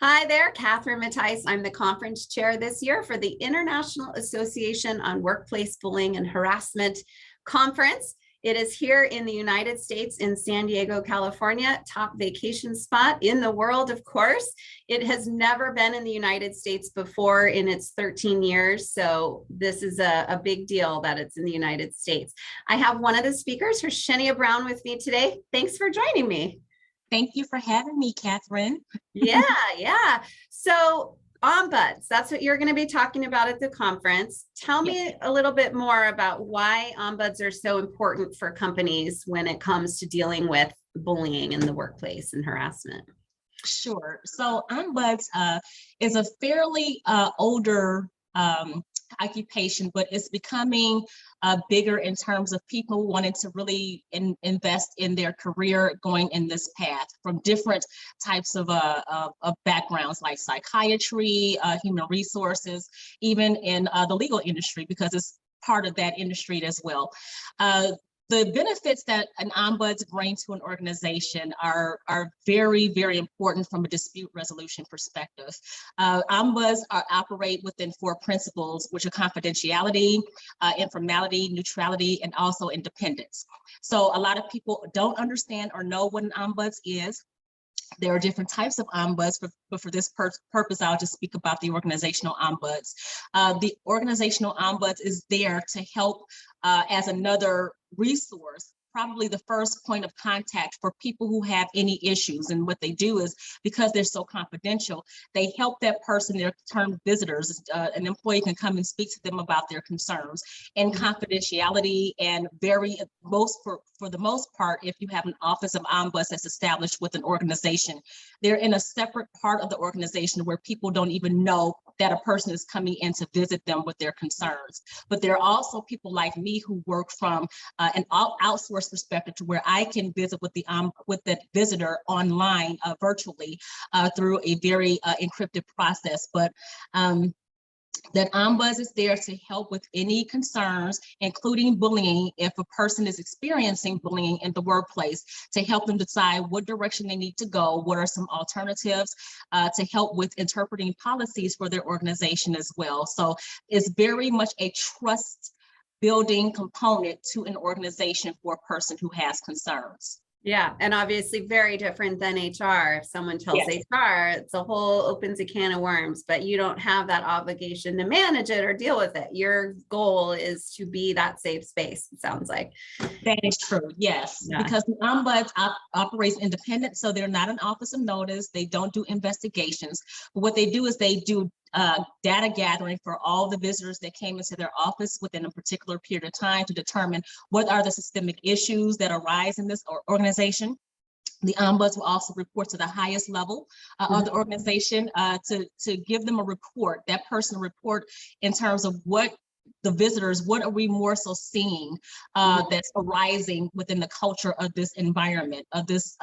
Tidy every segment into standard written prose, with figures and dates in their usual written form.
Hi there, Catherine Mattice. I'm the conference chair this year for the International Association on Workplace Bullying and Harassment Conference. It is here in the United States in San Diego, California, top vacation spot in the world, of course. It has never been in the United States before in its 13 years, so this is a big deal that it's in the United States. I have one of the speakers, Herschenia Brown, with me today. Thanks for joining me. Thank you for having me, Catherine. Yeah. So ombuds, that's what you're going to be talking about at the conference. Tell me a little bit more about why ombuds are so important for companies when it comes to dealing with bullying in the workplace and harassment. Sure. So ombuds is a fairly older occupation, but it's becoming bigger in terms of people wanting to really invest in their career going in this path from different types of backgrounds like psychiatry, human resources, even in the legal industry, because it's part of that industry as well. The benefits that an ombuds bring to an organization are very, very important from a dispute resolution perspective. Ombuds operate within 4 principles, which are confidentiality, informality, neutrality, and also independence. So a lot of people don't understand or know what an ombuds is. There are different types of ombuds, but for this purpose, I'll just speak about the organizational ombuds. The organizational ombuds is there to help as another resource, probably the first point of contact for people who have any issues. And what they do is, because they're so confidential, they help that person, their term visitors, an employee can come and speak to them about their concerns and confidentiality. And for the most part, if you have an office of ombuds that's established with an organization, they're in a separate part of the organization where people don't even know that a person is coming in to visit them with their concerns. But there are also people like me who work from an outsourced perspective, to where I can visit with that visitor online virtually through a very encrypted process. But that ombuds is there to help with any concerns, including bullying, if a person is experiencing bullying in the workplace, to help them decide what direction they need to go, what are some alternatives, to help with interpreting policies for their organization as well. So it's very much a trust building component to an organization for a person who has concerns. Yeah, and obviously very different than HR. If someone tells HR, it's a whole opens a can of worms, but you don't have that obligation to manage it or deal with it. Your goal is to be that safe space, it sounds like. That is true, yes, because the ombuds operates independent, so they're not an office of notice. They don't do investigations. But what they do is they do data gathering for all the visitors that came into their office within a particular period of time to determine what are the systemic issues that arise in this organization. The ombuds will also report to the highest level of the organization to give them a report, that person report in terms of what the visitors, what are we more so seeing that's arising within the culture of this environment, of this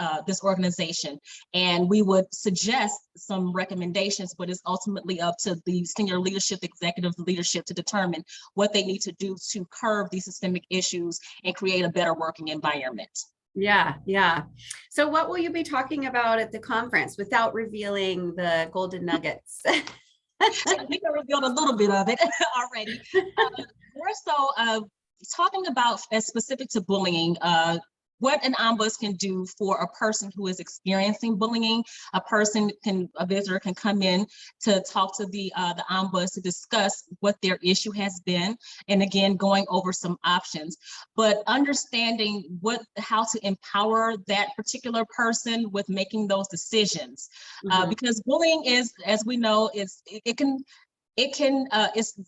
organization. And we would suggest some recommendations, but it's ultimately up to the senior leadership, executive leadership, to determine what they need to do to curb these systemic issues and create a better working environment. Yeah. So what will you be talking about at the conference without revealing the golden nuggets? I think I revealed a little bit of it already. More so talking about, as specific to bullying, what an ombuds can do for a person who is experiencing bullying. A visitor can come in to talk to the ombuds to discuss what their issue has been, and again, going over some options, but understanding how to empower that particular person with making those decisions. Because bullying is, as we know, it's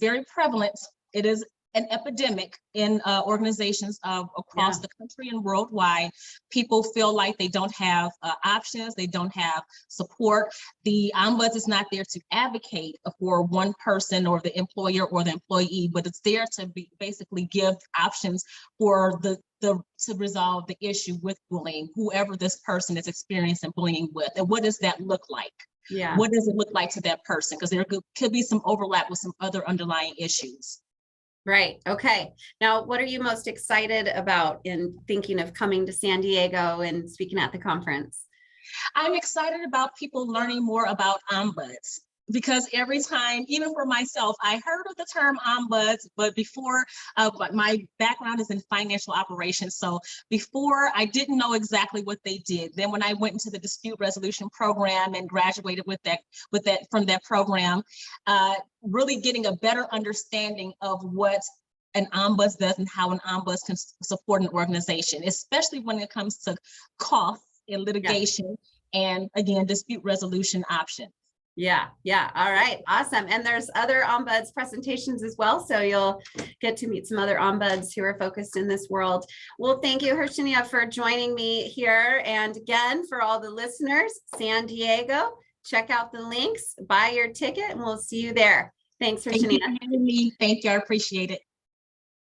very prevalent. It is an epidemic in organizations across the country and worldwide. People feel like they don't have options, they don't have support. The ombuds is not there to advocate for one person or the employer or the employee, but it's there to basically give options for to resolve the issue with bullying, whoever this person is experiencing bullying with. And what does that look like? What does it look like to that person? Because there could be some overlap with some other underlying issues. Right. Okay. Now, what are you most excited about in thinking of coming to San Diego and speaking at the conference? I'm excited about people learning more about ombuds, because every time, even for myself, I heard of the term ombuds, but before, my background is in financial operations. So before, I didn't know exactly what they did. Then when I went into the dispute resolution program and graduated from that program, really getting a better understanding of what an ombuds does and how an ombuds can support an organization, especially when it comes to costs and litigation, and again, dispute resolution options. Yeah. All right. Awesome. And there's other ombuds presentations as well. So you'll get to meet some other ombuds who are focused in this world. Well, thank you, Herschenia, for joining me here. And again, for all the listeners, San Diego, check out the links, buy your ticket, and we'll see you there. Thanks, Herschenia. Thank you for having me. Thank you. I appreciate it.